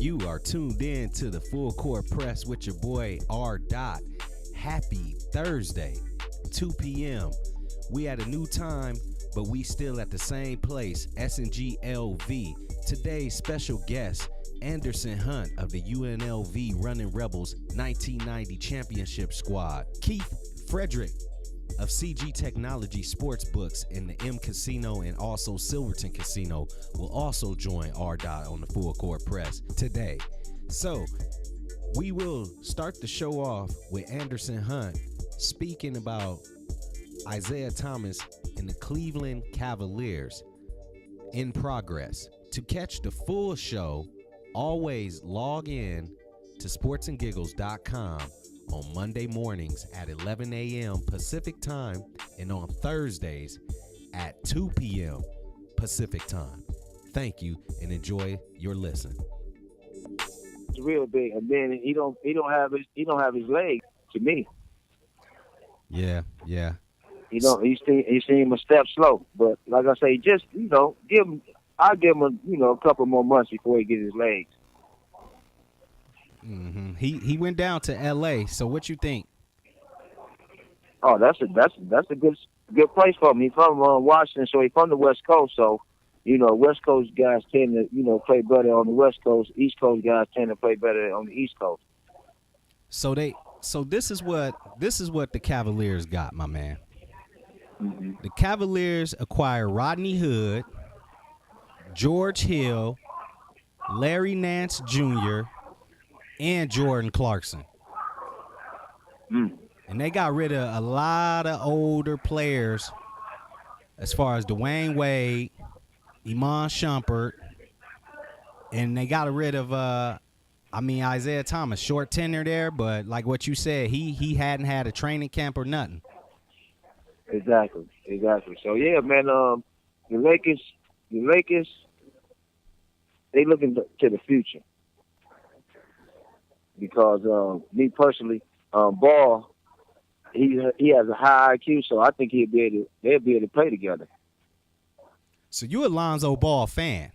You are tuned in to the Full Court Press with your boy R. Dot. Happy Thursday, 2 p.m. We at a new time, but we still at the same place, SNGLV. Today's special guest, Anderson Hunt of the UNLV Rebels 1990 championship squad. Keith Frederick of CG Technology Sportsbooks in the M Casino and also Silverton Casino will also join R. Dot on the Full Court Press today. So we will start the show off with Anderson Hunt speaking about Isaiah Thomas and the Cleveland Cavaliers in progress. To catch the full show, always log in to sportsandgiggles.com on Monday mornings at 11 a.m. Pacific time and on Thursdays at 2 p.m. Pacific time. Thank you and enjoy your listen. It's real big, and then he don't have his legs. To me, yeah. He seem a step slow, but like I say, just I'll give him a couple more months before he gets his legs. Mm-hmm. He went down to L.A. So what you think? Oh, that's a good place for him. He's from Washington, so he's from the West Coast. So, West Coast guys tend to play better on the West Coast. East Coast guys tend to play better on the East Coast. So this is what the Cavaliers got, my man. Mm-hmm. The Cavaliers acquire Rodney Hood, George Hill, Larry Nance Jr., and Jordan Clarkson. And they got rid of a lot of older players as far as Dwayne Wade, Iman Shumpert, and they got rid of Isaiah Thomas. Short tenure there, but like what you said, he hadn't had a training camp or nothing. Exactly. So yeah, man, the Lakers, they looking to the future. Because me personally, Ball, he has a high IQ, so I think they'll be able to play together. So you a Lonzo Ball fan?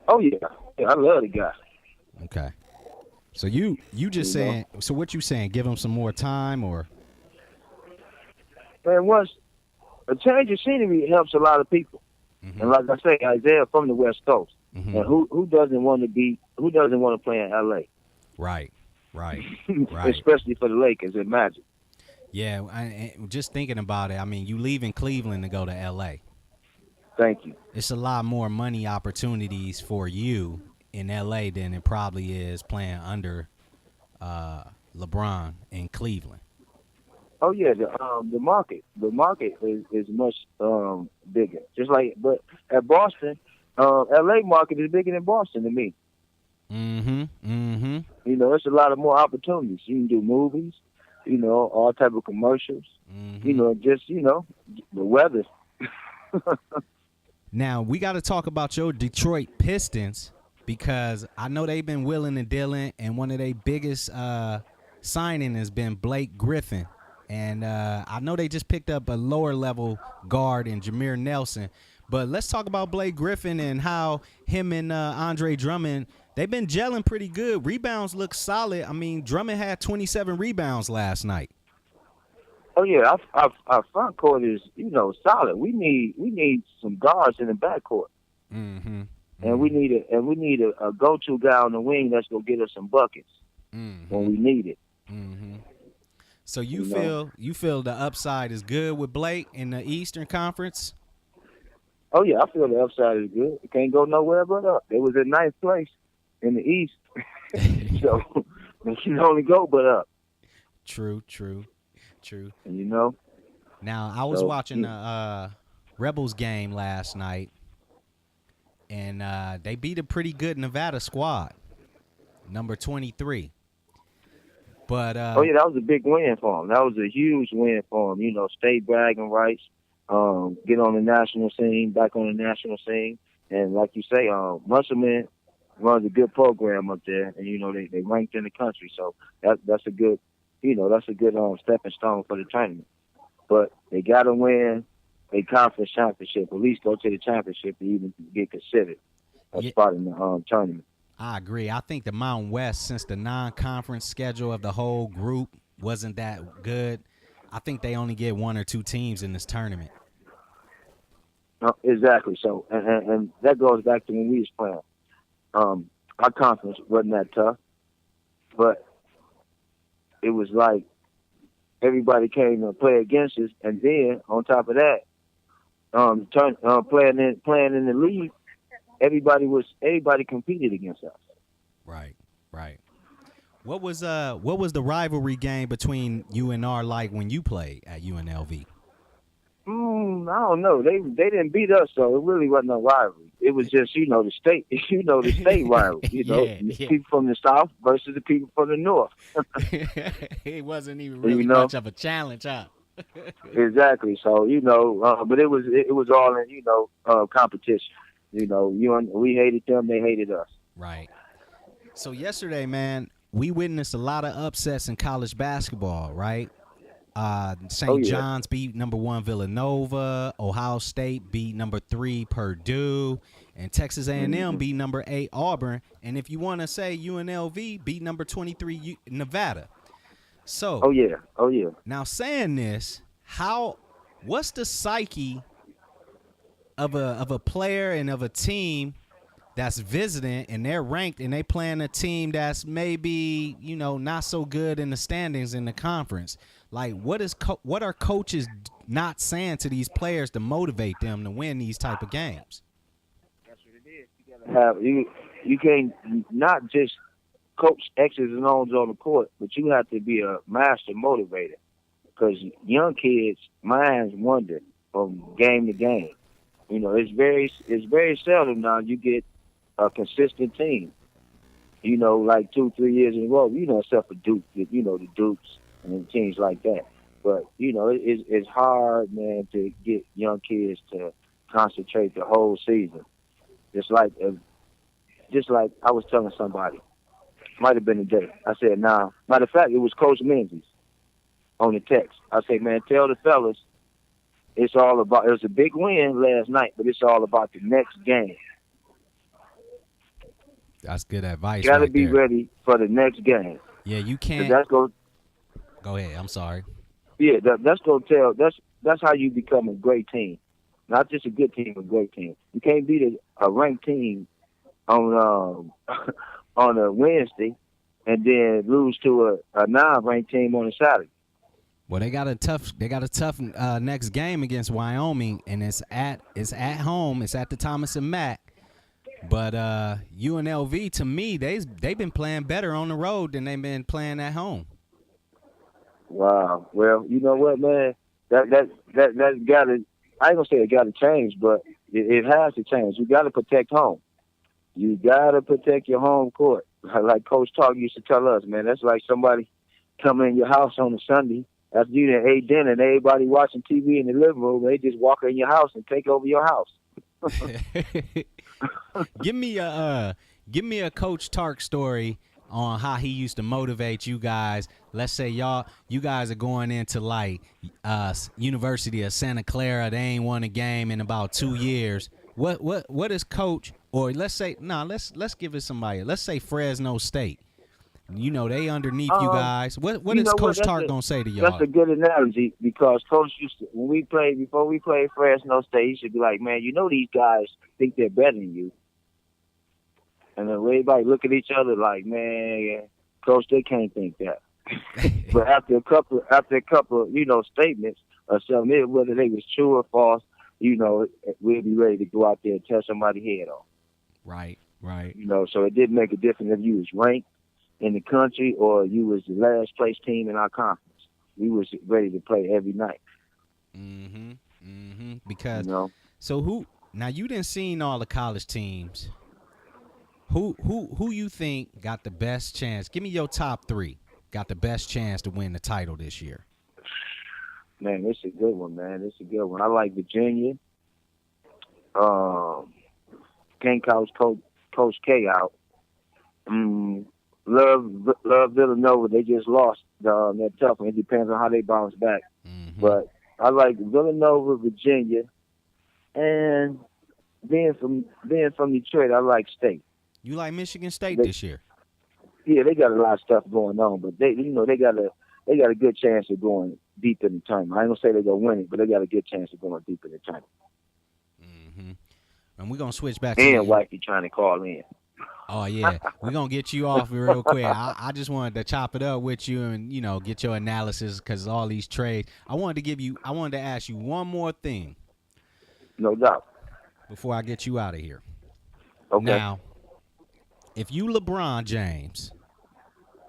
Oh yeah, I love the guy. Okay. So you just saying? So what you saying? Give him some more time, or? Man, once a change of scenery helps a lot of people, and like I say, Isaiah from the West Coast, and who doesn't want to play in LA? Right. Especially for the Lakers and Magic. Yeah, I just thinking about it, I mean, you leaving Cleveland to go to L.A. Thank you. It's a lot more money opportunities for you in L.A. than it probably is playing under LeBron in Cleveland. Oh yeah, the market is much bigger. Just like, but at Boston, L.A. market is bigger than Boston to me. It's a lot of more opportunities. You can do movies, all type of commercials. The weather. Now we got to talk about your Detroit Pistons because I know they've been willing and dealing, and one of their biggest signing has been Blake Griffin, and I know they just picked up a lower level guard in Jameer Nelson. But let's talk about Blake Griffin and how him and Andre Drummond, they've been gelling pretty good. Rebounds look solid. I mean, Drummond had 27 rebounds last night. Oh yeah, our front court is solid. We need some guards in the back court, and we need a go-to guy on the wing that's gonna get us some buckets when we need it. So you feel the upside is good with Blake in the Eastern Conference? Oh yeah, I feel the upside is good. It can't go nowhere but up. It was in ninth place in the East, so it can only go but up. True. Now I was watching the Rebels game last night, and they beat a pretty good Nevada squad, number 23. But that was a big win for them. That was a huge win for them. State bragging rights. Get on the national scene, back on the national scene. And like you say, Musselman runs a good program up there, and, they ranked in the country. So that's a good, stepping stone for the tournament. But they got to win a conference championship, at least go to the championship to even get considered a spot in the tournament. I agree. I think the Mountain West, since the non-conference schedule of the whole group wasn't that good, I think they only get 1 or 2 teams in this tournament. Exactly. So, and that goes back to when we was playing. Our conference wasn't that tough, but it was like everybody came to play against us, and then on top of that, playing in the league, everybody competed against us. Right. What was the rivalry game between UNR like when you played at UNLV? I don't know. They didn't beat us, so it really wasn't a rivalry. It was just the state rivalry. People from the South versus the people from the North. It wasn't even really much of a challenge, huh? Exactly. So but it was all in competition. We hated them, they hated us. Right. So yesterday, man, we witnessed a lot of upsets in college basketball, right? St. John's beat number 1 Villanova. Ohio State beat number 3 Purdue, and Texas A&M beat number 8 Auburn. And if you want to say UNLV beat number 23 Nevada. So, oh yeah. Now saying this, what's the psyche of a player and of a team that's visiting and they're ranked and they playing a team that's maybe not so good in the standings in the conference? Like, what are coaches not saying to these players to motivate them to win these type of games? That's what it is. You gotta you can't not just coach X's and O's on the court, but you have to be a master motivator, because young kids' minds wander from game to game. It's very seldom now you get a consistent team. Like 2-3 years in a row. Except for Duke, the Dukes and teams like that. But it's hard, man, to get young kids to concentrate the whole season. Just like I was telling somebody, might have been a day. I said, nah. Matter of fact, it was Coach Menzies on the text. I said, man, tell the fellas it was a big win last night, but it's all about the next game. That's good advice. You got to be ready for the next game. Yeah, you can't. Go ahead. I'm sorry. Yeah, that's how you become a great team. Not just a good team, a great team. You can't beat a ranked team on a Wednesday and then lose to a non-ranked team on a Saturday. Well, they got a tough next game against Wyoming, and it's at home. It's at the Thomas and Mack. But UNLV, to me, they've been playing better on the road than they've been playing at home. Wow. Well, you know what, man? That got to. I ain't gonna say it got to change, but it has to change. You got to protect home. You got to protect your home court. Like Coach Talk used to tell us, man. That's like somebody coming in your house on a Sunday after you done ate dinner and everybody watching TV in the living room. They just walk in your house and take over your house. Give me a Coach Tark story on how he used to motivate you guys. Let's say you guys are going into like University of Santa Clara. They ain't won a game in about 2 years. What is Coach, or let's give it somebody. Let's say Fresno State. They underneath you guys. What is Coach Tark gonna say to y'all? That's a good analogy, because Coach used to, before we played Fresno State, he should be like, man, these guys think they're better than you. And then everybody look at each other like, man, Coach, they can't think that. But after a couple, statements or something, whether they was true or false, we'll be ready to go out there and tear somebody's head off. Right. So it didn't make a difference if you was ranked in the country or you was the last place team in our conference. We was ready to play every night. Because so now you didn't seen all the college teams. Who you think got the best chance? Give me your top 3. Got the best chance to win the title this year. Man, it's a good one, man. It's a good one. I like Virginia. Can't count Coach K out. Love Villanova. They just lost that tough one. It depends on how they bounce back. But I like Villanova, Virginia, and being from Detroit, I like State. You like Michigan State this year? Yeah, they got a lot of stuff going on, but they got a good chance of going deep in the tournament. I ain't gonna say they're gonna win it, but they got a good chance of going deep in the tournament. Mm-hmm. And we're gonna switch back to Wifey trying to call in. Oh yeah, we're gonna get you off real quick. I just wanted to chop it up with you and get your analysis because all these trades. I wanted to ask you one more thing. No doubt. Before I get you out of here. Okay. Now, if you LeBron James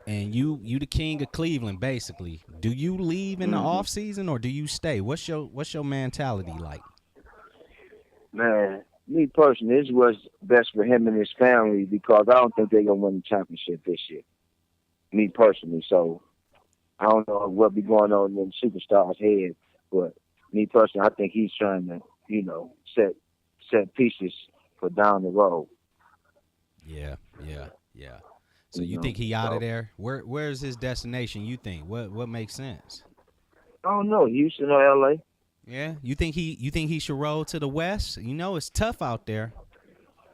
and you the king of Cleveland, basically, do you leave in the offseason or do you stay? What's your mentality like? Man, me personally, this was best for him and his family because I don't think they're gonna win the championship this year. Me personally, so I don't know what be going on in them superstars' head, but me personally, I think he's trying to, set pieces for down the road. Yeah. So you think he out of there? Where's his destination? You think what makes sense? I don't know, Houston or LA. Yeah, you think he should roll to the West? It's tough out there.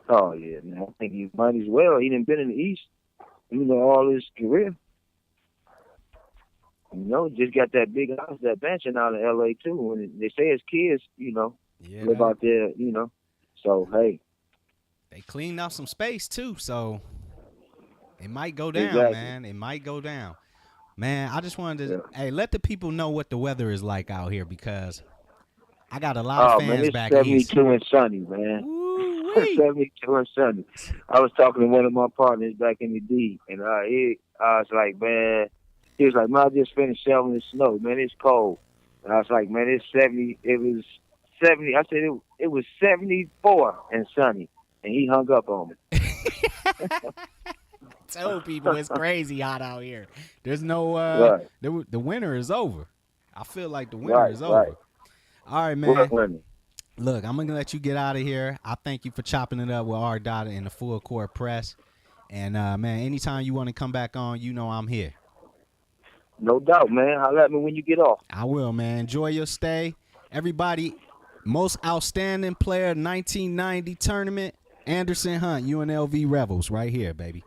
Oh yeah, man. I think he might as well. He done been in the East, all his career. Just got that big house, that mansion out in LA too. And they say his kids, live out there, So hey, they cleaned out some space too, so it might go down, exactly. Man. It might go down. Man, I just wanted to let the people know what the weather is like out here because I got a lot of fans back east. 72 and sunny, man. 72 and sunny. I was talking to one of my partners back in the D, and I was like, man, he was like, man, I just finished shoveling the snow, man. It's cold. And I was like, man, it's 70. It was 70. I said it was 74 and sunny, and he hung up on me. Tell people it's crazy hot out here. There's no the winter is over. I feel like the winter is over. Right. All right, man. Look, I'm gonna let you get out of here. I thank you for chopping it up with R. Dot in the Full Court Press. And man, anytime you want to come back on, I'm here. No doubt, man. Holler at me when you get off. I will, man. Enjoy your stay. Everybody, most outstanding player 1990 tournament, Anderson Hunt, UNLV Rebels, right here, baby.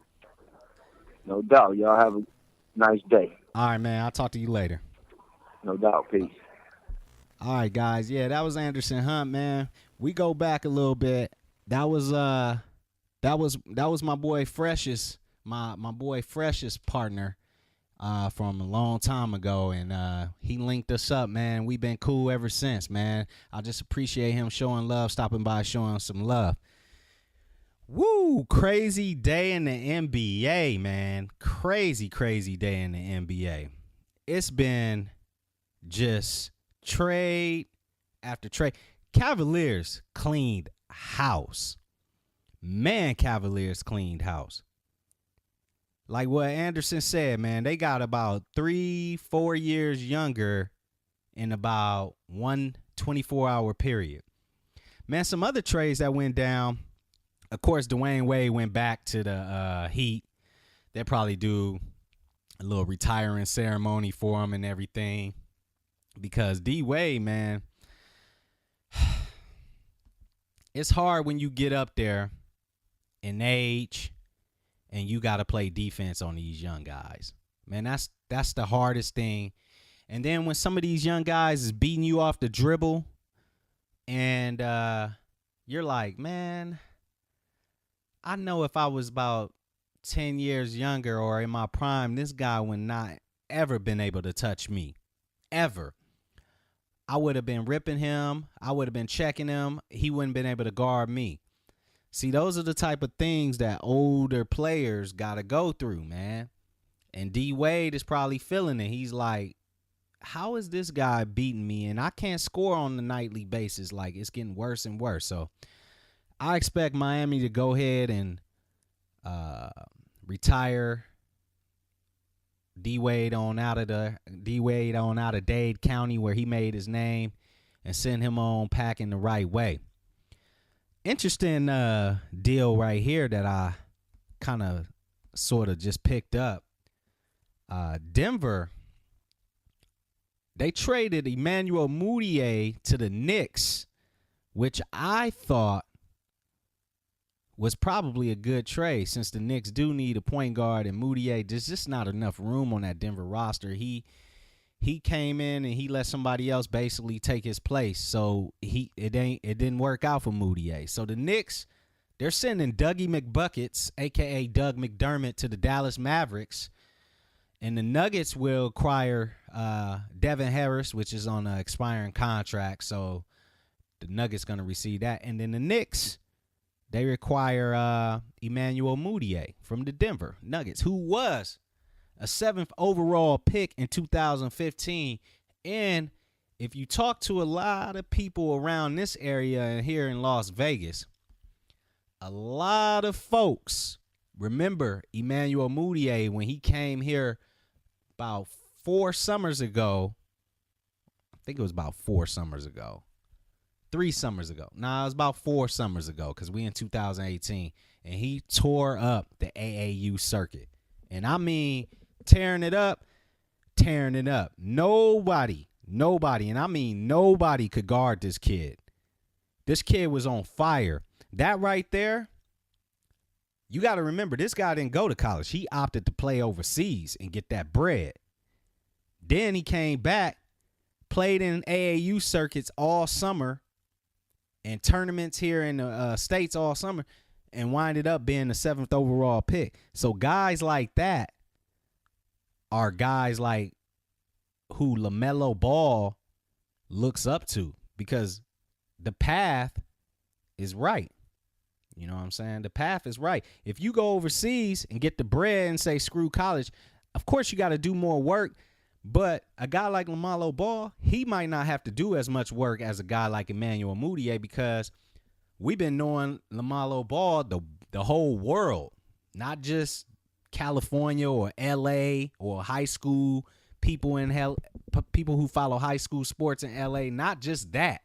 No doubt. Y'all have a nice day. All right, man. I'll talk to you later. No doubt. Peace. All right, guys. Yeah, that was Anderson Hunt, man. We go back a little bit. That was my boy Fresh's, my boy Fresh's partner from a long time ago, and he linked us up, man. We've been cool ever since, man. I just appreciate him showing love, stopping by, showing some love. Woo, crazy day in the NBA, man. Crazy day in the NBA. It's been just trade after trade. Cavaliers cleaned house. Man, Cavaliers cleaned house. Like what Anderson said, man, they got about 3-4 years younger in about 1 24-hour period. Man, some other trades that went down. Of course, Dwayne Wade went back to the Heat. They'll probably do a little retiring ceremony for him and everything. Because D-Wade, man, it's hard when you get up there in age and you got to play defense on these young guys. Man, that's the hardest thing. And then when some of these young guys is beating you off the dribble and you're like, man, I know if I was about 10 years younger or in my prime, this guy would not ever been able to touch me. Ever. I would have been ripping him. I would have been checking him. He wouldn't been able to guard me. See, those are the type of things that older players got to go through, man. And D-Wade is probably feeling it. He's like, how is this guy beating me? And I can't score on the nightly basis. Like, it's getting worse and worse. So I expect Miami to go ahead and retire D-Wade on out of Dade County where he made his name and send him on packing the right way. Interesting deal right here that I kind of sort of just picked up. Denver, they traded Emmanuel Mudiay to the Knicks, which I thought was probably a good trade since the Knicks do need a point guard, and Moutier, there's just not enough room on that Denver roster. He came in and he let somebody else basically take his place. So it didn't work out for Moutier. So the Knicks, they're sending Dougie McBuckets, aka Doug McDermott, to the Dallas Mavericks. And the Nuggets will acquire Devin Harris, which is on an expiring contract. So the Nuggets going to receive that. And then the Knicks, they require Emmanuel Mudiay from the Denver Nuggets, who was a 7th overall pick in 2015. And if you talk to a lot of people around this area and here in Las Vegas, a lot of folks remember Emmanuel Mudiay when he came here about 4 summers ago. I think it was about 4 summers ago. 3 summers ago. Nah, it was about 4 summers ago because we in 2018. And he tore up the AAU circuit. And I mean tearing it up. Nobody, and I mean nobody could guard this kid. This kid was on fire. That right there, you got to remember, this guy didn't go to college. He opted to play overseas and get that bread. Then he came back, played in AAU circuits all summer and tournaments here in the States all summer and winded up being the 7th overall pick. So guys like that are guys like who LaMelo Ball looks up to because the path is right. You know what I'm saying? The path is right. If you go overseas and get the bread and say screw college, of course you got to do more work. But a guy like LaMelo Ball, he might not have to do as much work as a guy like Emmanuel Mudiay because we've been knowing LaMelo Ball the whole world, not just California or LA or high school people people who follow high school sports in LA. Not just that.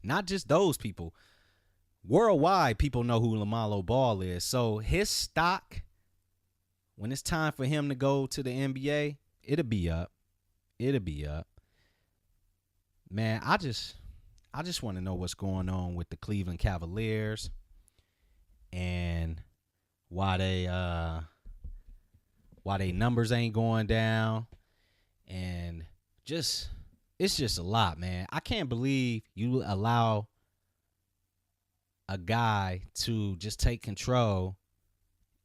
Not just those people. Worldwide, people know who LaMelo Ball is. So his stock, when it's time for him to go to the NBA, it'll be up. Man, I just want to know what's going on with the Cleveland Cavaliers and why they numbers ain't going down, and it's just a lot, man. I can't believe you allow a guy to just take control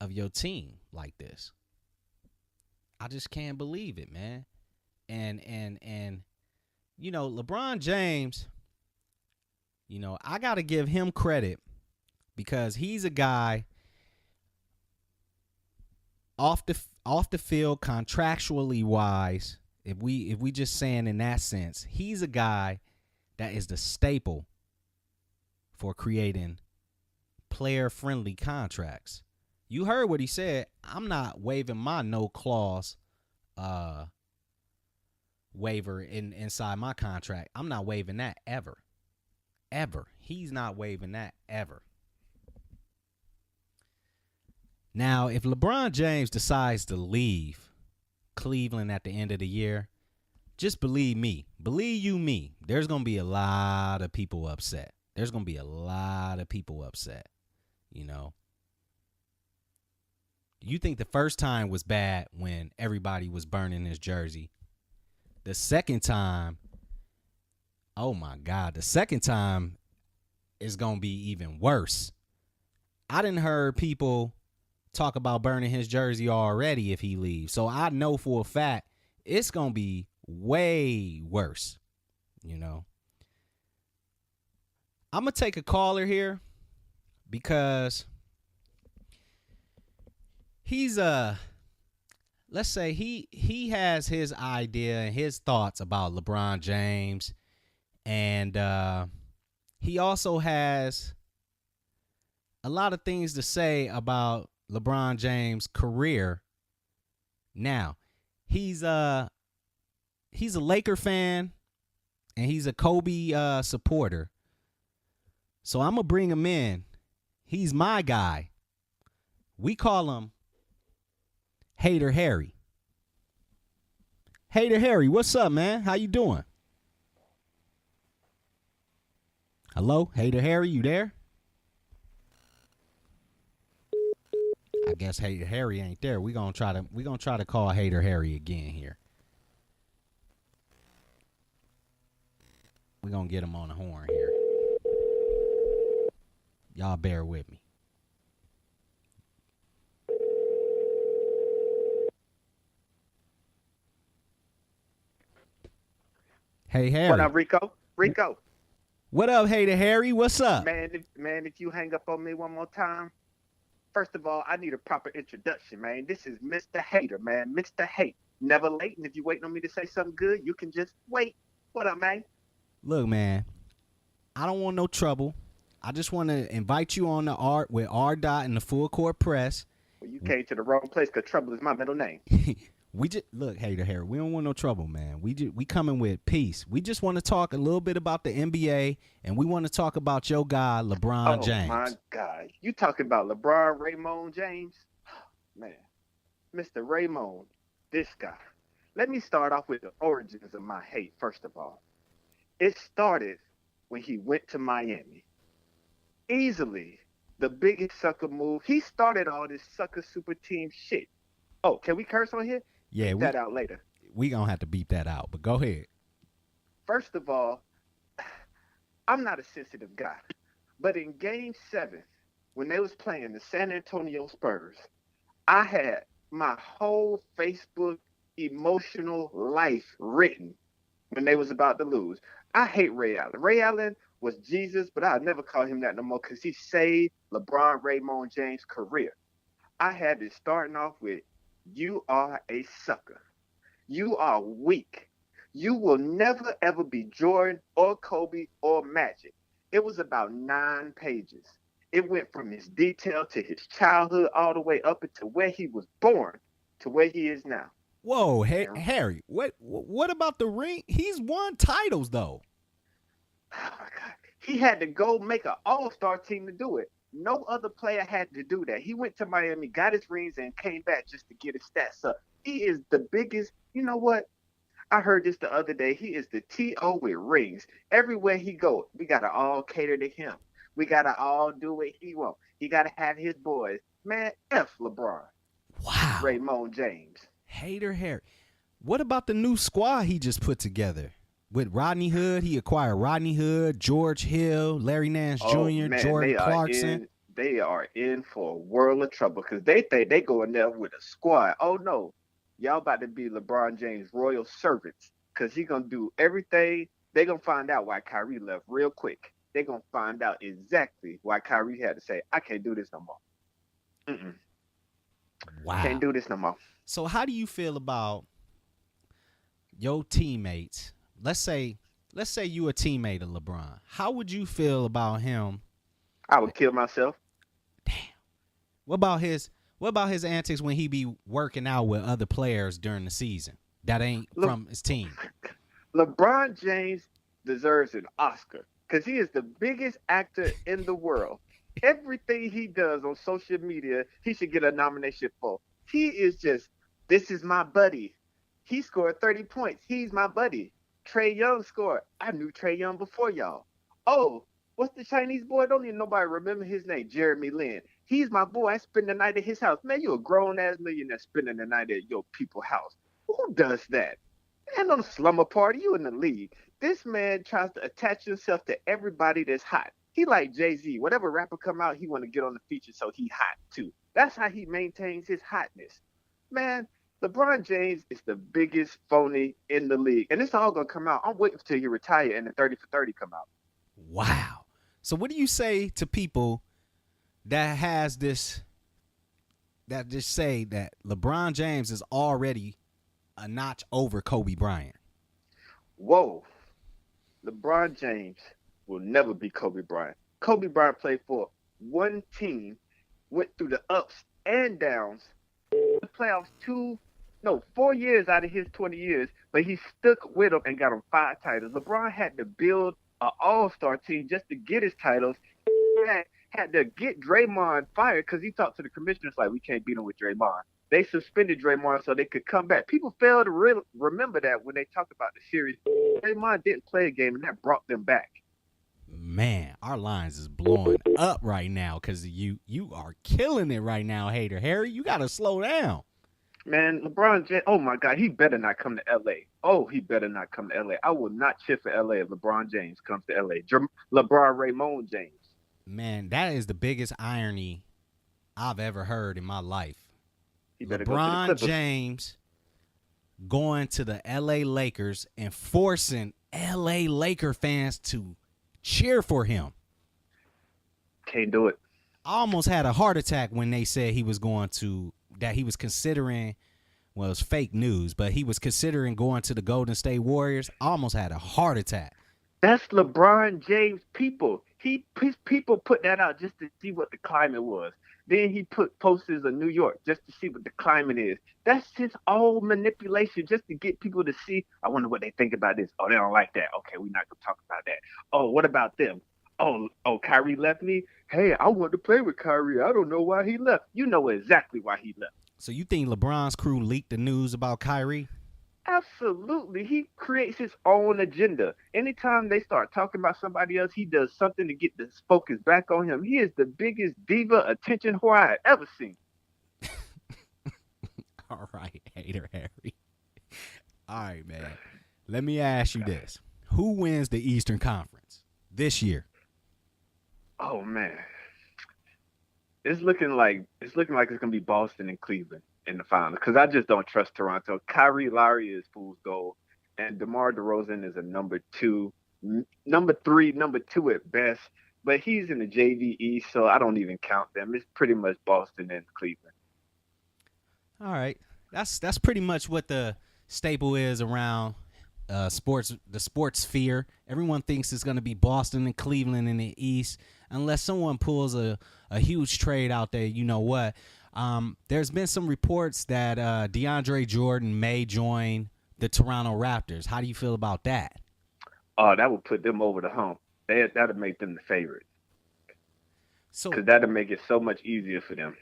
of your team like this. I just can't believe it, man. And you know, LeBron James, you know, I got to give him credit because he's a guy off the field contractually wise. If we just saying in that sense, he's a guy that is the staple for creating player-friendly contracts. You heard what he said. I'm not waiving my no clause waiver inside my contract. I'm not waiving that ever. He's not waiving that ever. Now, if LeBron James decides to leave Cleveland at the end of the year, just believe me, there's going to be a lot of people upset. You know. You think the first time was bad when everybody was burning his jersey. The second time, oh my God, the second time is going to be even worse. I done heard people talk about burning his jersey already if he leaves. So I know for a fact it's going to be way worse, you know. I'm going to take a caller here because he's let's say he has his idea and his thoughts about LeBron James, and he also has a lot of things to say about LeBron James' career. Now, he's a Laker fan and he's a Kobe supporter. So I'm going to bring him in. He's my guy. We call him Hater Harry. Hater Harry, what's up, man? How you doing? Hello, Hater Harry, you there? I guess Hater Harry ain't there. We gonna try to call Hater Harry again here. We gonna get him on the horn here. Y'all bear with me. Hey Harry. What up, Rico? Rico. What up, Hater Harry? What's up? Man, if you hang up on me one more time, first of all, I need a proper introduction, man. This is Mr. Hater, man. Mr. Hate. Never late, and if you're waiting on me to say something good, you can just wait. What up, man? Look, man, I don't want no trouble. I just want to invite you on the art with R. Dot and the Full Court Press. Well, you came to the wrong place because trouble is my middle name. We just look, Hater Harry. We don't want no trouble, man. We coming with peace. We just want to talk a little bit about the NBA, and we want to talk about your guy LeBron James. Oh my God, you talking about LeBron Raymond James? Man, Mr. Raymond, this guy. Let me start off with the origins of my hate. First of all, it started when he went to Miami. Easily the biggest sucker move. He started all this sucker super team shit. Oh, can we curse on here? Yeah, beep that out later. We gonna have to beep that out, but go ahead. First of all, I'm not a sensitive guy, but in Game 7, when they was playing the San Antonio Spurs, I had my whole Facebook emotional life written when they was about to lose. I hate Ray Allen. Ray Allen was Jesus, but I'll never call him that no more because he saved LeBron Raymond James' career. I had it starting off with, you are a sucker. You are weak. You will never, ever be Jordan or Kobe or Magic. It was about 9 pages. It went from his detail to his childhood all the way up into where he was born to where he is now. Whoa, Harry, what about the ring? He's won titles, though. Oh, my God. He had to go make an all-star team to do it. No other player had to do that. He went to Miami, got his rings, and came back just to get his stats up. He is the biggest. You know what? I heard this the other day. He is the T.O. with rings. Everywhere he goes, we got to all cater to him. We got to all do what he wants. He got to have his boys. Man, F LeBron. Wow. Raymond James. Hater Harry. What about the new squad he just put together? With Rodney Hood, he acquired Rodney Hood, George Hill, Larry Nance Jr., man, Jordan Clarkson. They are in for a world of trouble because they think they go in there with a squad. Oh, no. Y'all about to be LeBron James' royal servants because he going to do everything. They're going to find out why Kyrie left real quick. They're going to find out exactly why Kyrie had to say, I can't do this no more. Mm-mm. Wow. Can't do this no more. So how do you feel about your teammates? Let's say you a teammate of LeBron. How would you feel about him? I would kill myself. Damn. What about his antics when he be working out with other players during the season that ain't from his team? LeBron James deserves an Oscar because he is the biggest actor in the world. Everything he does on social media, he should get a nomination for. He is just, this is my buddy. He scored 30 points. He's my buddy. Trae Young scored. I knew Trae Young before y'all. Oh, what's the Chinese boy? Don't even nobody remember his name. Jeremy Lin. He's my boy. I spend the night at his house. Man, you a grown-ass millionaire spending the night at your people's house. Who does that? Man, on a slumber party, you in the league. This man tries to attach himself to everybody that's hot. He like Jay-Z. Whatever rapper come out, he want to get on the feature so he hot too. That's how he maintains his hotness. Man, LeBron James is the biggest phony in the league. And it's all going to come out. I'm waiting until you retire and the 30 for 30 come out. Wow. So what do you say to people that has this, that just say that LeBron James is already a notch over Kobe Bryant? Whoa. LeBron James will never be Kobe Bryant. Kobe Bryant played for one team, went through the ups and downs, the playoffs 4 years out of his 20 years, but he stuck with them and got them 5 titles. LeBron had to build an all-star team just to get his titles. He had to get Draymond fired because he talked to the commissioners like, we can't beat him with Draymond. They suspended Draymond so they could come back. People fail to remember that when they talk about the series. Draymond didn't play a game, and that brought them back. Man, our lines is blowing up right now because you are killing it right now, Hater Harry. You got to slow down. Man, LeBron James, oh my God, he better not come to LA. Oh, he better not come to LA. I will not cheer for LA if LeBron James comes to LA. LeBron Raymond James. Man, that is the biggest irony I've ever heard in my life. He better LeBron go to the James going to the LA Lakers and forcing LA Laker fans to cheer for him. Can't do it. I almost had a heart attack when they said he was going to, that he was considering, well, it was fake news, but he was considering going to the Golden State Warriors. I almost had a heart attack. That's LeBron James people. His people put that out just to see what the climate was. Then he put posters of New York just to see what the climate is. That's his old manipulation just to get people to see. I wonder what they think about this. Oh, they don't like that. Okay, we're not going to talk about that. Oh, what about them? Oh, Kyrie left me. Hey, I want to play with Kyrie. I don't know why he left. You know exactly why he left. So you think LeBron's crew leaked the news about Kyrie? Absolutely. He creates his own agenda. Anytime they start talking about somebody else, he does something to get the focus back on him. He is the biggest diva attention whore I have ever seen. All right, Hater Harry. All right, man. Let me ask you this. Who wins the Eastern Conference this year? Oh, man. It's looking like it's going to be Boston and Cleveland in the finals because I just don't trust Toronto. Kyrie Lowry is fool's gold, and DeMar DeRozan is a number 2, number 3, number 2 at best. But he's in the JV East, so I don't even count them. It's pretty much Boston and Cleveland. All right, that's pretty much what the staple is around sports, the sports sphere. Everyone thinks it's going to be Boston and Cleveland in the East, unless someone pulls a huge trade out there. You know what? There's been some reports that DeAndre Jordan may join the Toronto Raptors. How do you feel about that? Oh, that would put them over the hump. That'd make them the favorite. So, because that'd make it so much easier for them.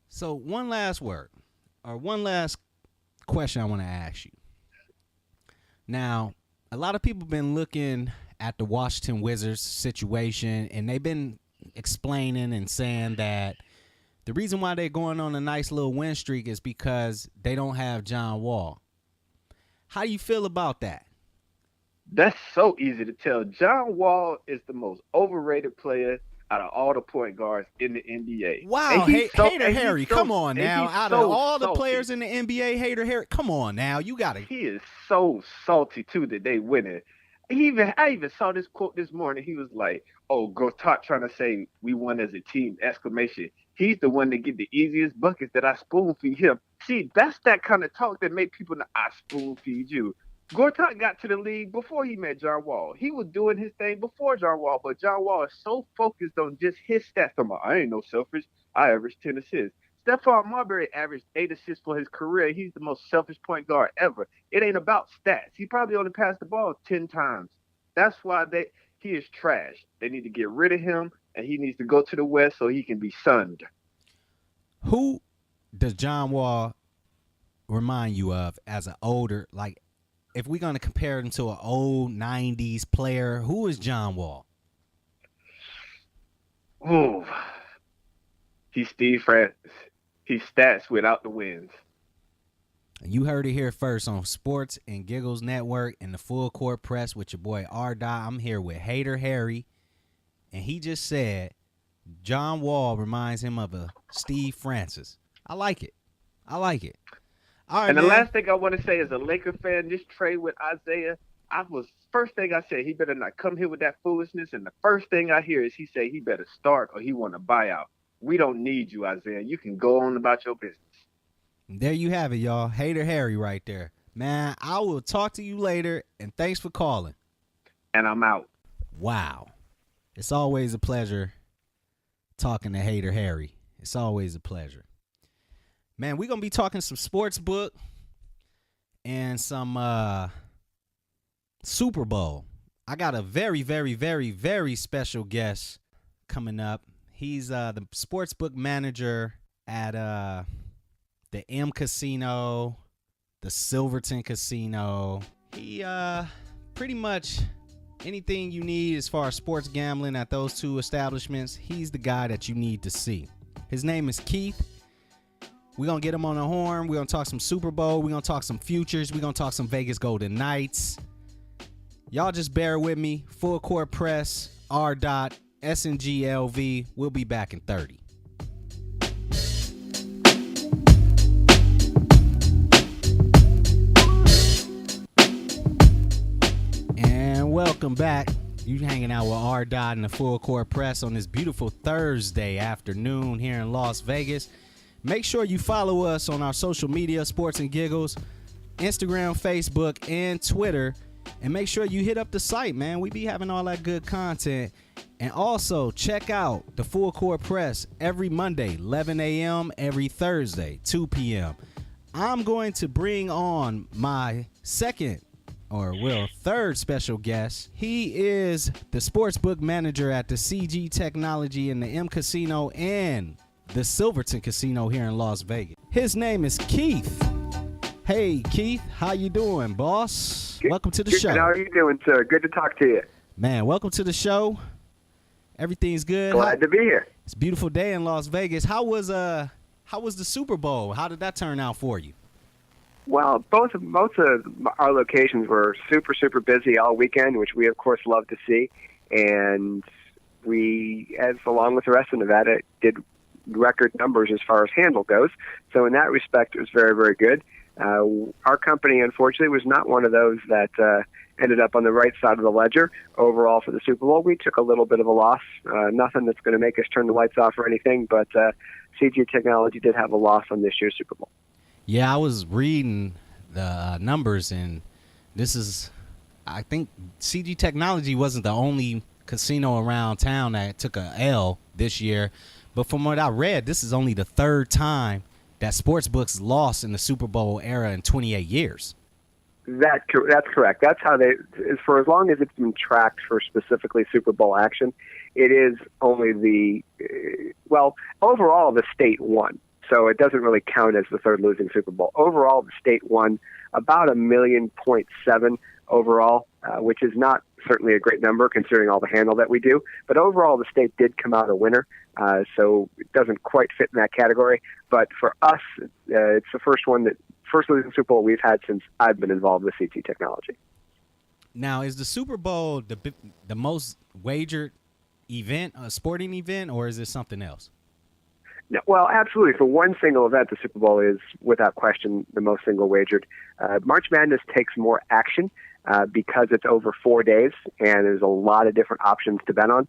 So one last question I want to ask you. Now, a lot of people have been looking at the Washington Wizards situation, and they've been explaining and saying that the reason why they're going on a nice little win streak is because they don't have John Wall. How do you feel about that? That's so easy to tell. John Wall is the most overrated player out of all the point guards in the NBA. Wow, Hater Harry, come on now. Out of all the players in the NBA, Hater Harry, come on now. You got to. He is so salty, too, that they winning. I even saw this quote this morning. He was like, oh, Gortat trying to say we won as a team, exclamation. He's the one that get the easiest buckets that I spoon feed him. See, that's that kind of talk that make people know I spoon feed you. Gortat got to the league before he met John Wall. He was doing his thing before John Wall, but John Wall is so focused on just his stats. I ain't no selfish. I averaged 10 assists. Stephon Marbury averaged 8 assists for his career. He's the most selfish point guard ever. It ain't about stats. He probably only passed the ball 10 times. That's why he is trash. They need to get rid of him, and he needs to go to the West so he can be sunned. Who does John Wall remind you of as an older, like, if we're going to compare him to an old 90s player, who is John Wall? Ooh. He's Steve Francis. He's stats without the wins. You heard it here first on Sports and Giggles Network and the Full Court Press with your boy R. I'm here with Hater Harry, and he just said John Wall reminds him of a Steve Francis. I like it. All right, and the man. last thing I want to say as a Laker fan, this trade with Isaiah, first thing I said, he better not come here with that foolishness. And the first thing I hear is he say he better start or he want a buyout. We don't need you, Isaiah. You can go on about your business. There you have it, y'all. Hater Harry right there. Man, I will talk to you later, and thanks for calling. And I'm out. Wow. It's always a pleasure talking to Hater Harry. It's always a pleasure. Man, we're going to be talking some sports book and some Super Bowl. I got a very, very, very, very special guest coming up. He's the sports book manager at the M Casino, the Silverton Casino. He pretty much anything you need as far as sports gambling at those two establishments, he's the guy that you need to see. His name is Keith. We're going to get him on the horn. We're going to talk some Super Bowl. We're going to talk some futures. We're going to talk some Vegas Golden Knights. Y'all just bear with me. Full Court Press, R. SNGLV. We'll be back in 30. And welcome back. You hanging out with R. and the Full Court Press on this beautiful Thursday afternoon here in Las Vegas. Make sure you follow us on our social media, Sports and Giggles, Instagram, Facebook, and Twitter. And make sure you hit up the site, man. We be having all that good content. And also check out the Full Court Press every Monday, 11 a.m., every Thursday, 2 p.m. I'm going to bring on my third special guest. He is the sportsbook manager at the CG Technology in the M Casino and the Silverton Casino here in Las Vegas. His name is Keith. Hey, Keith, how you doing, boss? Welcome to the show. How are you doing, sir? Good to talk to you. Man, welcome to the show. Everything's good. Glad to be here. It's a beautiful day in Las Vegas. How was the Super Bowl? How did that turn out for you? Well, both of our locations were super, super busy all weekend, which we, of course, love to see. And we, as along with the rest of Nevada, did record numbers as far as handle goes. So in that respect, it was very, very good. Our company, unfortunately, was not one of those that ended up on the right side of the ledger. Overall, for the Super Bowl, we took a little bit of a loss. Nothing that's going to make us turn the lights off or anything, but CG Technology did have a loss on this year's Super Bowl. Yeah, I was reading the numbers, and I think CG Technology wasn't the only casino around town that took a L this year. But from what I read, this is only the third time that sportsbooks lost in the Super Bowl era in 28 years. That's correct. That's how for as long as it's been tracked for specifically Super Bowl action, it is only overall the state won. So it doesn't really count as the third losing Super Bowl. Overall, the state won about 1.7 million overall, which is not certainly a great number considering all the handle that we do. But overall, the state did come out a winner. So it doesn't quite fit in that category. But for us, it's the first losing Super Bowl we've had since I've been involved with CT Technology. Now, is the Super Bowl the most wagered event, a sporting event, or is it something else? No, well, absolutely. For one single event, the Super Bowl is, without question, the most single wagered. March Madness takes more action because it's over 4 days, and there's a lot of different options to bet on.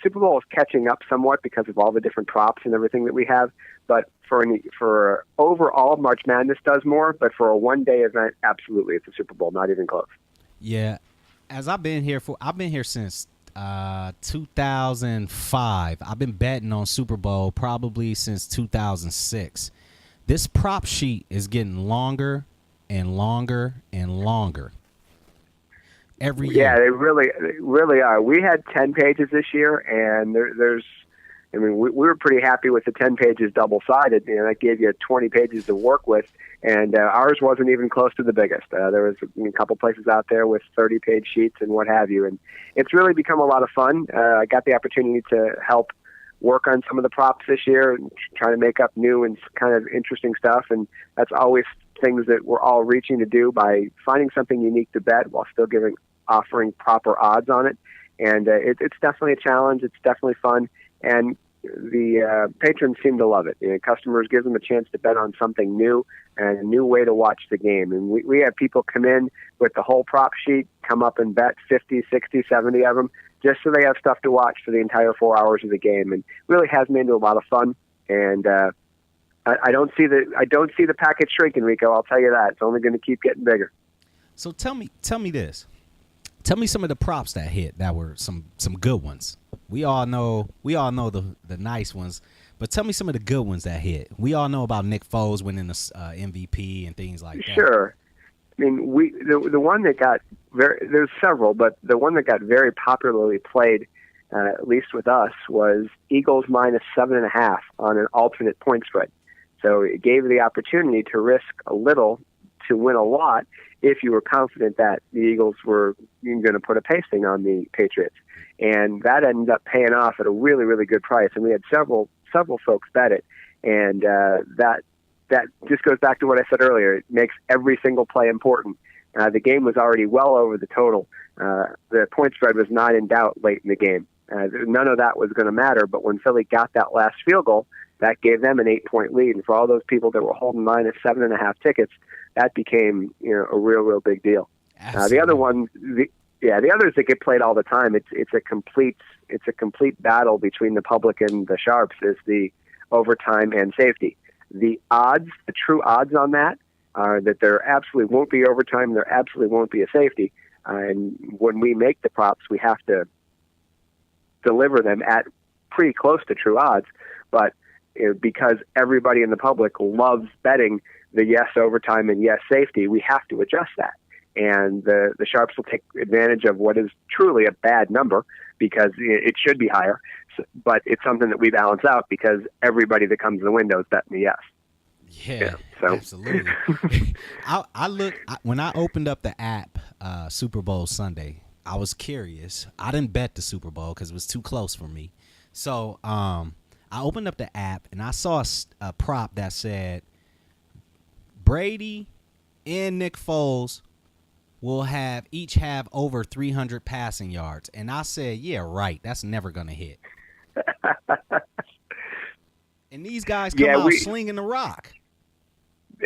Super Bowl is catching up somewhat because of all the different props and everything that we have. But for overall, March Madness does more. But for a one-day event, absolutely, it's a Super Bowl, not even close. Yeah, I've been here since 2005. I've been betting on Super Bowl probably since 2006. This prop sheet is getting longer and longer and longer every year. Yeah, they really are. We had 10 pages this year, and we were pretty happy with the 10 pages double-sided. That gave you 20 pages to work with, and ours wasn't even close to the biggest. There was a couple places out there with 30-page sheets and what have you, and it's really become a lot of fun. I got the opportunity to help work on some of the props this year and try to make up new and kind of interesting stuff, and that's always things that we're all reaching to do by finding something unique to bet while still offering proper odds on it. And it's definitely a challenge. It's definitely fun, and the patrons seem to love it. Customers give them a chance to bet on something new and a new way to watch the game. And we have people come in with the whole prop sheet, come up and bet 50, 60, 70 of them, just so they have stuff to watch for the entire 4 hours of the game. And really has me into a lot of fun. And I don't see the package shrinking, Rico. I'll tell you that. It's only going to keep getting bigger. So tell me this. Tell me some of the props that hit that were some good ones. We all know the nice ones, but tell me some of the good ones that hit. We all know about Nick Foles winning the MVP and things like that. Sure. I mean, the one that got there's several, but the one that got very popularly played, at least with us, was Eagles minus 7.5 on an alternate point spread. So it gave the opportunity to risk a little to win a lot if you were confident that the Eagles were going to put a pasting on the Patriots. And that ended up paying off at a really, really good price. And we had several folks bet it. And that just goes back to what I said earlier. It makes every single play important. The game was already well over the total. The point spread was not in doubt late in the game. None of that was going to matter. But when Philly got that last field goal, that gave them an 8-point lead. And for all those people that were holding minus 7.5 tickets, that became a real big deal. The other one, the others that get played all the time, it's a complete battle between the public and the sharps, is the overtime and safety. The true odds on that are that there absolutely won't be overtime, there absolutely won't be a safety. And when we make the props, we have to deliver them at pretty close to true odds. But because everybody in the public loves betting the yes overtime and yes safety, we have to adjust that. And the sharps will take advantage of what is truly a bad number, because it should be higher. But it's something that we balance out because everybody that comes in the window is betting the yes. Yeah, absolutely. When I opened up the app Super Bowl Sunday, I was curious. I didn't bet the Super Bowl because it was too close for me. So I opened up the app and I saw a prop that said Brady and Nick Foles will each have over 300 passing yards. And I said, yeah, right. That's never going to hit. And these guys come out slinging the rock.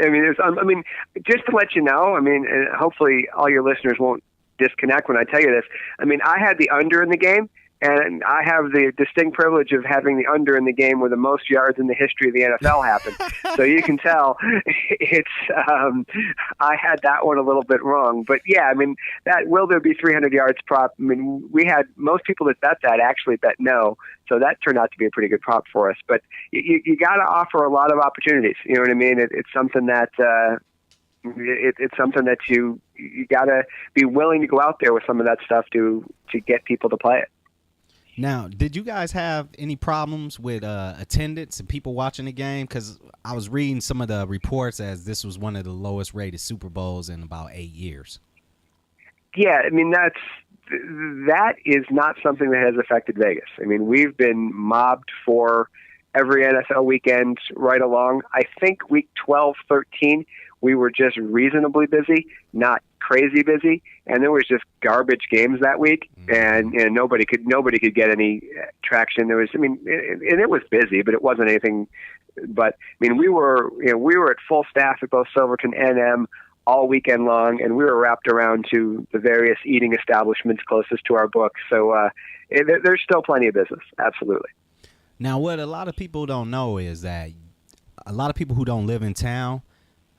I mean, just to let you know, and hopefully all your listeners won't disconnect when I tell you this. I had the under in the game, and I have the distinct privilege of having the under in the game where the most yards in the history of the NFL happened. So you can tell I had that one a little bit wrong. But yeah, that will there be 300 yards prop? We had most people that bet that actually bet no. So that turned out to be a pretty good prop for us. But you got to offer a lot of opportunities. You know what I mean? It's something that it's something that you got to be willing to go out there with some of that stuff to get people to play it. Now, did you guys have any problems with attendance and people watching the game? Because I was reading some of the reports as this was one of the lowest rated Super Bowls in about 8 years. Yeah, that is not something that has affected Vegas. We've been mobbed for every NFL weekend right along. I think week 12, 13, we were just reasonably busy, not crazy busy, and there was just garbage games that week, and nobody could get any traction. There was, and it was busy, but it wasn't anything. But we were at full staff at both Silverton and M all weekend long, and we were wrapped around to the various eating establishments closest to our book. So there's still plenty of business, absolutely. Now, what a lot of people don't know is that a lot of people who don't live in town,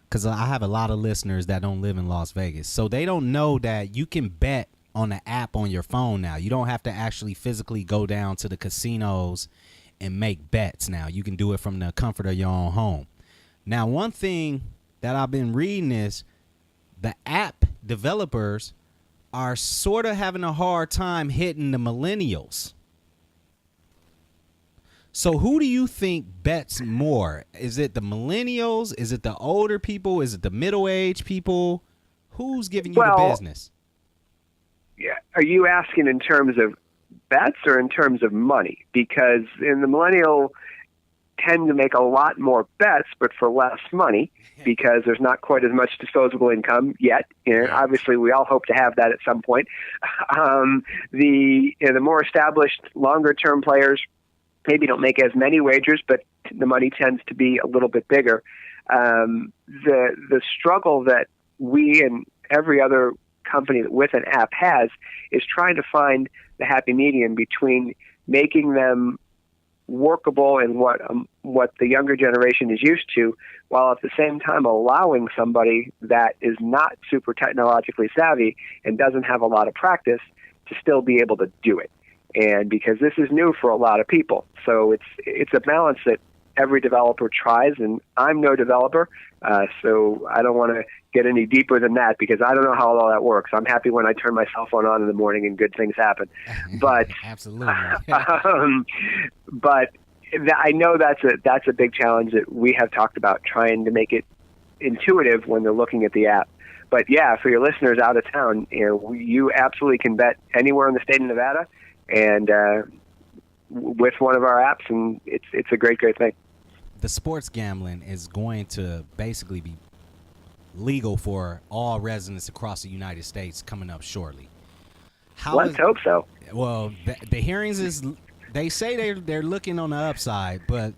because I have a lot of listeners that don't live in Las Vegas, so they don't know that you can bet on the app on your phone now. You don't have to actually physically go down to the casinos and make bets now. You can do it from the comfort of your own home. Now, one thing that I've been reading is the app developers are sort of having a hard time hitting the millennials. So who do you think bets more? Is it the millennials? Is it the older people? Is it the middle-aged people? Who's giving you the business? Yeah. Are you asking in terms of bets or in terms of money? Because in the millennial tend to make a lot more bets, but for less money, because there's not quite as much disposable income yet. Obviously, we all hope to have that at some point. The more established, longer-term players maybe don't make as many wagers, but the money tends to be a little bit bigger. The struggle that we and every other company with an app has is trying to find the happy medium between making them workable in what the younger generation is used to, while at the same time allowing somebody that is not super technologically savvy and doesn't have a lot of practice to still be able to do it. And because this is new for a lot of people, so it's a balance that every developer tries, and I'm no developer, so I don't want to get any deeper than that because I don't know how all that works. I'm happy when I turn my cell phone on in the morning and good things happen. But absolutely. But I know that's a big challenge that we have talked about, trying to make it intuitive when they're looking at the app. But yeah, for your listeners out of town, you absolutely can bet anywhere in the state of Nevada, and with one of our apps, and it's a great thing. The sports gambling is going to basically be legal for all residents across the United States coming up shortly. Let's hope so. Well, the hearings is, they say they're looking on the upside, but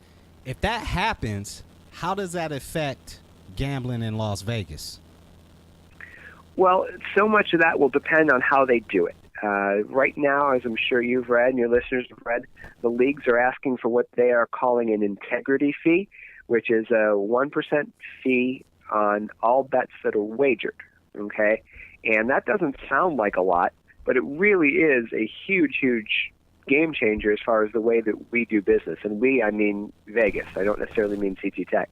if that happens, how does that affect gambling in Las Vegas? Well, so much of that will depend on how they do it. Right now, as I'm sure you've read and your listeners have read, the leagues are asking for what they are calling an integrity fee, which is a 1% fee on all bets that are wagered, okay? And that doesn't sound like a lot, but it really is a huge, huge game changer as far as the way that we do business. And we, I mean Vegas. I don't necessarily mean CT Tech.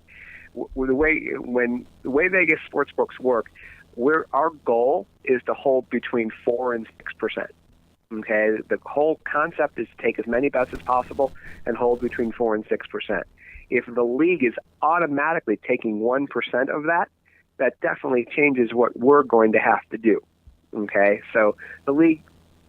The way Vegas sportsbooks work, our goal is to hold between 4 and 6%. Okay, the whole concept is to take as many bets as possible and hold between 4 and 6%. If the league is automatically taking 1% of that, that definitely changes what we're going to have to do. Okay, so the league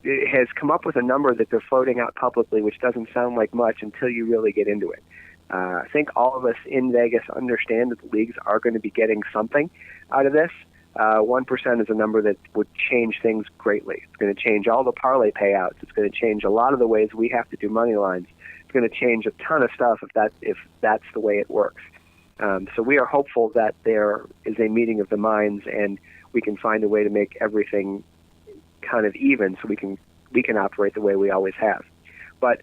has come up with a number that they're floating out publicly, which doesn't sound like much until you really get into it. I think all of us in Vegas understand that the leagues are going to be getting something out of this. 1% is a number that would change things greatly. It's going to change all the parlay payouts. It's going to change a lot of the ways we have to do money lines. It's going to change a ton of stuff if that's the way it works. So we are hopeful that there is a meeting of the minds and we can find a way to make everything kind of even so we can operate the way we always have. But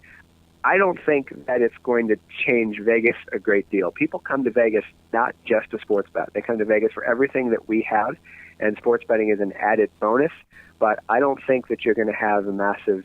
I don't think that it's going to change Vegas a great deal. People come to Vegas not just to sports bet. They come to Vegas for everything that we have, and sports betting is an added bonus. But I don't think that you're going to have a massive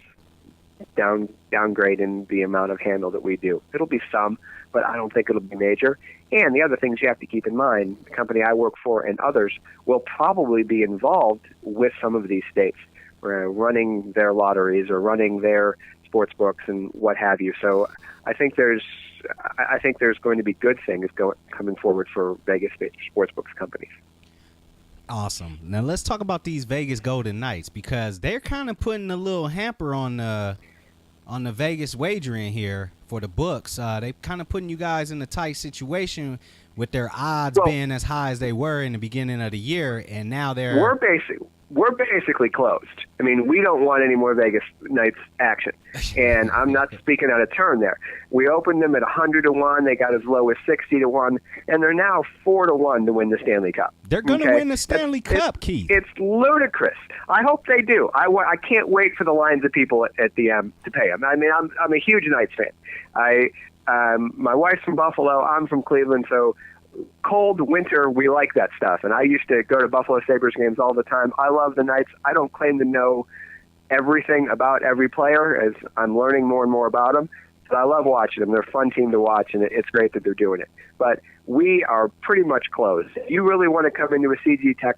downgrade in the amount of handle that we do. It'll be some, but I don't think it'll be major. And the other things you have to keep in mind, the company I work for and others will probably be involved with some of these states, running their lotteries or running their sports books and what have you. So I think there's going to be good things coming forward for Vegas-based sports books companies. Awesome. Now let's talk about these Vegas Golden Knights, because they're kind of putting a little hamper on the Vegas wagering here for the books. They kind of putting you guys in a tight situation with their odds being as high as they were in the beginning of the year, and now we're basically closed. I mean, we don't want any more Vegas Knights action. And I'm not speaking out of turn there. We opened them at 100-1. They got as low as 60-1. And they're now 4-1 to win the Stanley Cup. They're going to win the Stanley Cup, Keith. It's ludicrous. I hope they do. I can't wait for the lines of people at the to pay them. I mean, I'm a huge Knights fan. My wife's from Buffalo. I'm from Cleveland, so cold winter, we like that stuff. And I used to go to Buffalo Sabres games all the time. I love the Knights. I don't claim to know everything about every player, as I'm learning more and more about them. But I love watching them. They're a fun team to watch, and it's great that they're doing it. But we are pretty much closed. If you really want to come into a CG Tech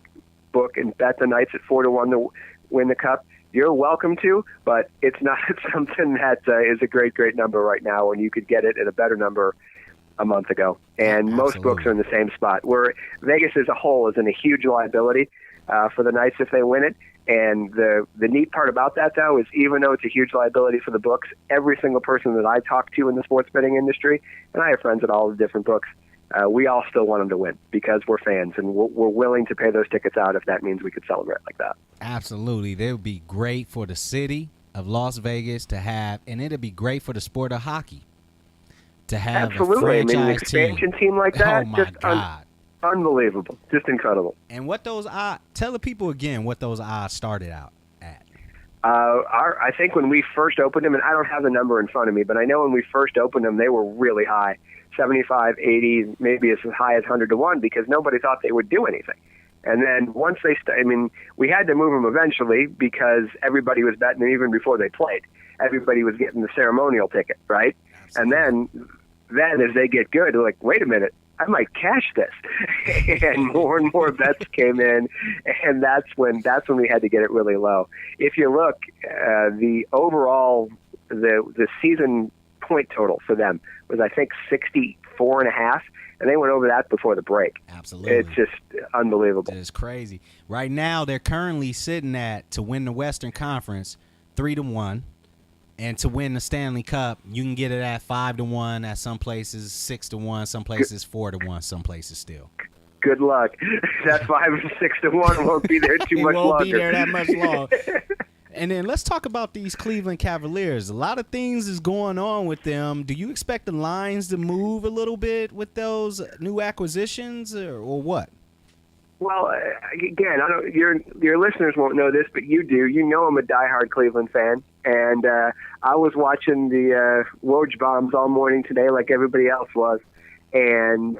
book and bet the Knights at 4-1 to win the Cup, you're welcome to, but it's not something that is a great number right now, and you could get it at a better number a month ago. And most books are in the same spot. Where Vegas as a whole is in a huge liability for the Knights if they win it. And the neat part about that, though, is even though it's a huge liability for the books, every single person that I talk to in the sports betting industry, and I have friends at all the different books, we all still want them to win because we're fans, and we're willing to pay those tickets out if that means we could celebrate like that. Absolutely. They would be great for the city of Las Vegas to have, and it would be great for the sport of hockey to have. Absolutely. A franchise an expansion team like that, oh my God. Unbelievable. Just incredible. And what those odds, tell the people again what those odds started out at. I think when we first opened them, and I don't have the number in front of me, but I know when we first opened them, they were really high, 75, 80, maybe as high as 100-1, because nobody thought they would do anything. And then once we had to move them eventually because everybody was betting them even before they played. Everybody was getting the ceremonial ticket, right? Absolutely. And then as they get good, they're like, wait a minute, I might cash this. And more bets came in, and that's when we had to get it really low. If you look, the overall, the season point total for them was, I think, 63 4.5, and they went over that before the break. Absolutely. It's just unbelievable. It's crazy. Right now, they're currently sitting at, to win the Western Conference, 3-1. And to win the Stanley Cup, you can get it at 5-1 at some places, 6-1, some places 4-1, some places still. Good luck. That 5 or 6-1 won't be there too much longer. It won't be there that much long. And then let's talk about these Cleveland Cavaliers. A lot of things is going on with them. Do you expect the lines to move a little bit with those new acquisitions, or what? Well, again, I don't. Your listeners won't know this, but you do. You know I'm a diehard Cleveland fan, and I was watching the Woj bombs all morning today, like everybody else was, and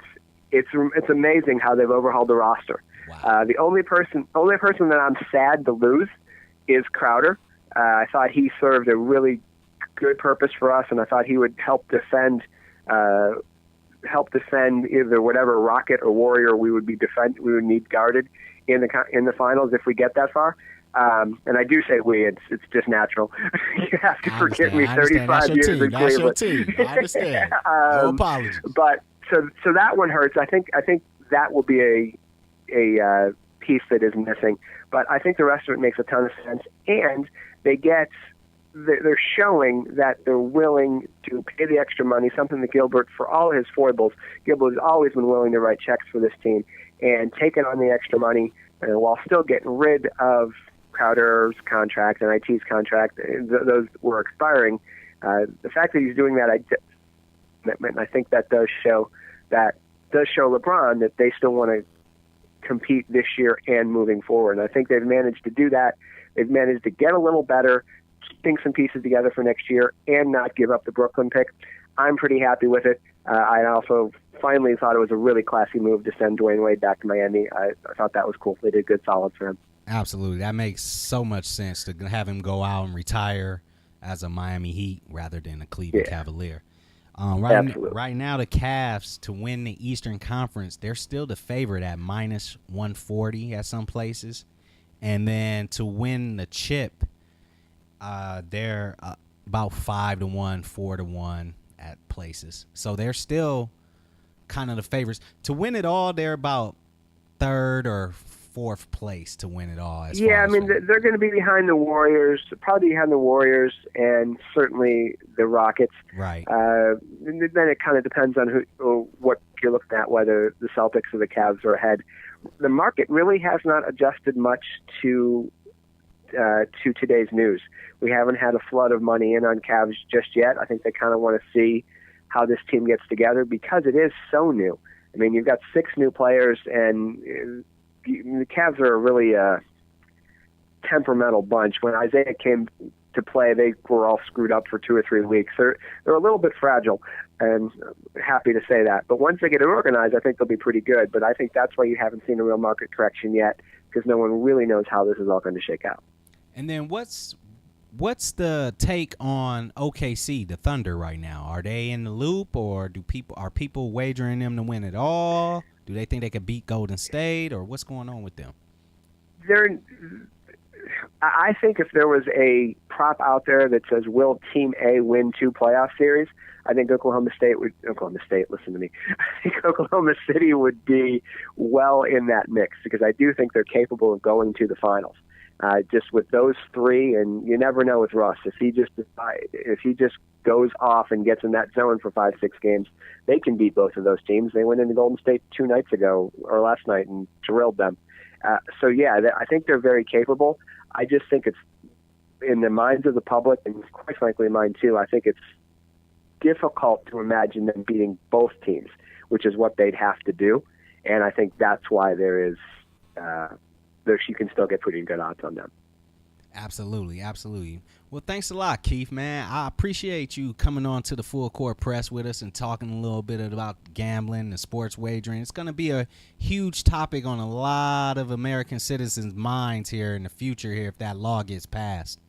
it's amazing how they've overhauled the roster. Wow. The only person that I'm sad to lose is Crowder. I thought he served a really good purpose for us, and I thought he would help defend either whatever Rocket or Warrior we would need guarded in the finals if we get that far. And I do say we; it's just natural. You have to forgive me. 35 years in Cleveland. That's your team. I understand. No apologies. But so that one hurts. I think that will be a piece that is missing. But I think the rest of it makes a ton of sense, and they're showing that they're willing to pay the extra money, something that Gilbert, for all his foibles, Gilbert has always been willing to write checks for this team and taking on the extra money while still getting rid of Crowder's contract and IT's contract. Those were expiring. The fact that he's doing that, I think that does show LeBron that they still want to compete this year and moving forward. And I think they've managed to do that. They've managed to get a little better, keeping some pieces together for next year, and not give up the Brooklyn pick. I'm pretty happy with it. I also finally thought it was a really classy move to send Dwayne Wade back to Miami. I thought that was cool. They did good solid for him. Absolutely. That makes so much sense to have him go out and retire as a Miami Heat rather than a Cleveland Cavalier. Right now, the Cavs, to win the Eastern Conference, they're still the favorite at -140 at some places. And then to win the chip, they're about 5-1, 4-1 at places. So they're still kind of the favorites. To win it all, they're about third or fourth place to win it all. They're going to be behind the Warriors, probably behind the Warriors, and certainly the Rockets. Right. Then it kind of depends on what you're looking at, whether the Celtics or the Cavs are ahead. The market really has not adjusted much to today's news. We haven't had a flood of money in on Cavs just yet. I think they kind of want to see how this team gets together because it is so new. I mean, you've got 6 new players, and the Cavs are a really temperamental bunch. When Isaiah came to play, they were all screwed up for 2 or 3 weeks. They're a little bit fragile, and happy to say that. But once they get it organized, I think they'll be pretty good. But I think that's why you haven't seen a real market correction yet, because no one really knows how this is all going to shake out. And then what's the take on OKC, the Thunder, right now? Are they in the loop, or are people wagering them to win it all? Do they think they could beat Golden State, or what's going on with them? I think if there was a prop out there that says, will Team A win 2 playoff series, I think Oklahoma City, listen to me. I think Oklahoma City would be well in that mix, because I do think they're capable of going to the finals. Just with those 3, and you never know with Russ. If he just goes off and gets in that zone for 5-6 games, they can beat both of those teams. They went into Golden State 2 nights ago, or last night, and drilled them. I think they're very capable. I just think it's in the minds of the public, and quite frankly mine too, I think it's difficult to imagine them beating both teams, which is what they'd have to do. And I think that's why you can still get pretty good odds on them. Absolutely. Well, thanks a lot, Keith, man. I appreciate you coming on to the Full Court Press with us and talking a little bit about gambling and sports wagering. It's going to be a huge topic on a lot of American citizens' minds here in the future here if that law gets passed.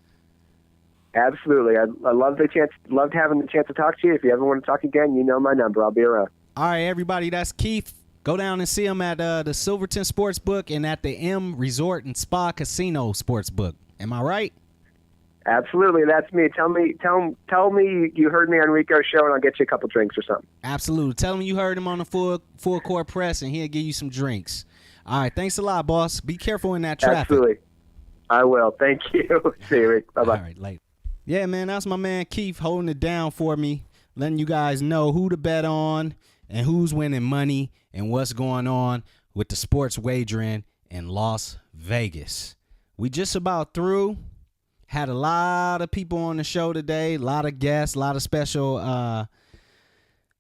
Absolutely. I loved having the chance to talk to you. If you ever want to talk again, you know my number. I'll be around. All right, everybody, that's Keith. Go down and see him at the Silverton Sportsbook and at the M Resort and Spa Casino Sportsbook. Am I right? Absolutely, that's me. Tell me you heard me on Rico's show, and I'll get you a couple drinks or something. Absolutely. Tell him you heard him on the full court press, and he'll give you some drinks. All right, thanks a lot, boss. Be careful in that traffic. Absolutely, I will. Thank you. See you, Rick. Bye-bye. All right, later. Yeah, man, that's my man Keith holding it down for me, letting you guys know who to bet on and who's winning money and what's going on with the sports wagering in Las Vegas. We just about through. Had a lot of people on the show today, a lot of guests, a lot of special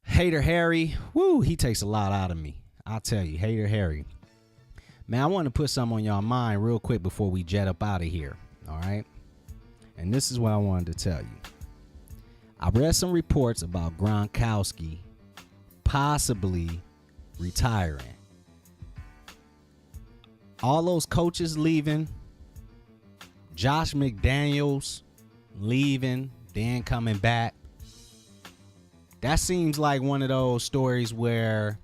Hater Harry. Woo, he takes a lot out of me. I'll tell you, Hater Harry. Man, I want to put something on y'all mind real quick before we jet up out of here, all right? And this is what I wanted to tell you. I read some reports about Gronkowski possibly retiring. All those coaches leaving, Josh McDaniels leaving, then coming back. That seems like one of those stories where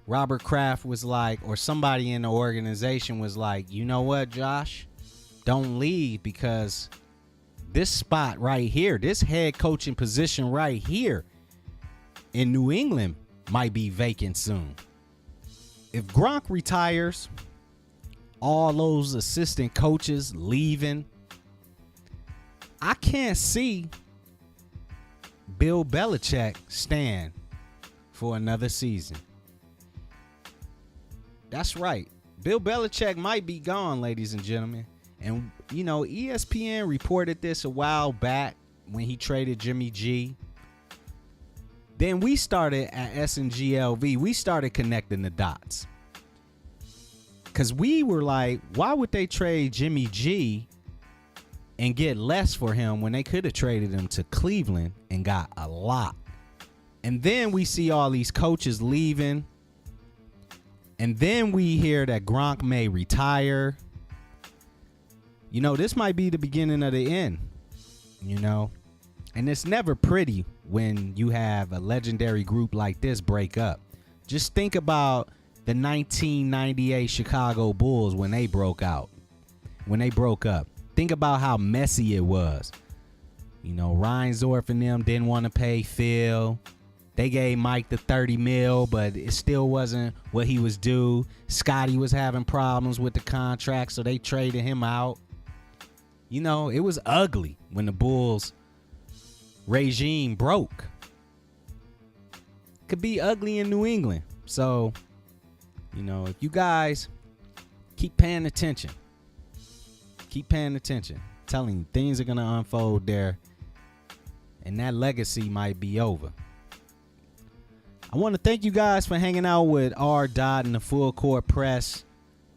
Robert Kraft was like, or somebody in the organization was like, you know what, Josh? Don't leave, because this spot right here, this head coaching position right here in New England might be vacant soon. If Gronk retires, all those assistant coaches leaving, I can't see Bill Belichick stand for another season. That's right. Bill Belichick might be gone, ladies and gentlemen. And, you know, ESPN reported this a while back when he traded Jimmy G. Then we started at SNGLV. We started connecting the dots. Because we were like, why would they trade Jimmy G and get less for him when they could have traded him to Cleveland and got a lot? And then we see all these coaches leaving. And then we hear that Gronk may retire. You know, this might be the beginning of the end, you know. And it's never pretty when you have a legendary group like this break up. Just think about the 1998 Chicago Bulls when they broke up. Think about how messy it was. You know, Reinsdorf and them didn't want to pay Phil. They gave Mike the $30 million, but it still wasn't what he was due. Scotty was having problems with the contract, so they traded him out. You know, it was ugly when the Bulls regime broke. Could be ugly in New England. So, you know, if you guys keep paying attention, telling you things are going to unfold there, and that legacy might be over. I want to thank you guys for hanging out with R. Dot and the Full Court Press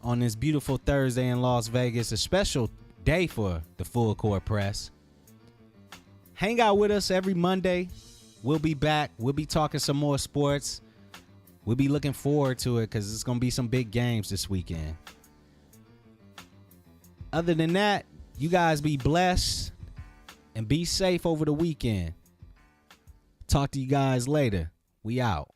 on this beautiful Thursday in Las Vegas, a special day for the Full Court Press. Hang out with us every Monday. We'll be back. We'll be talking some more sports. We'll be looking forward to it because it's going to be some big games this weekend. Other than that, you guys be blessed and be safe over the weekend. Talk to you guys later. We out.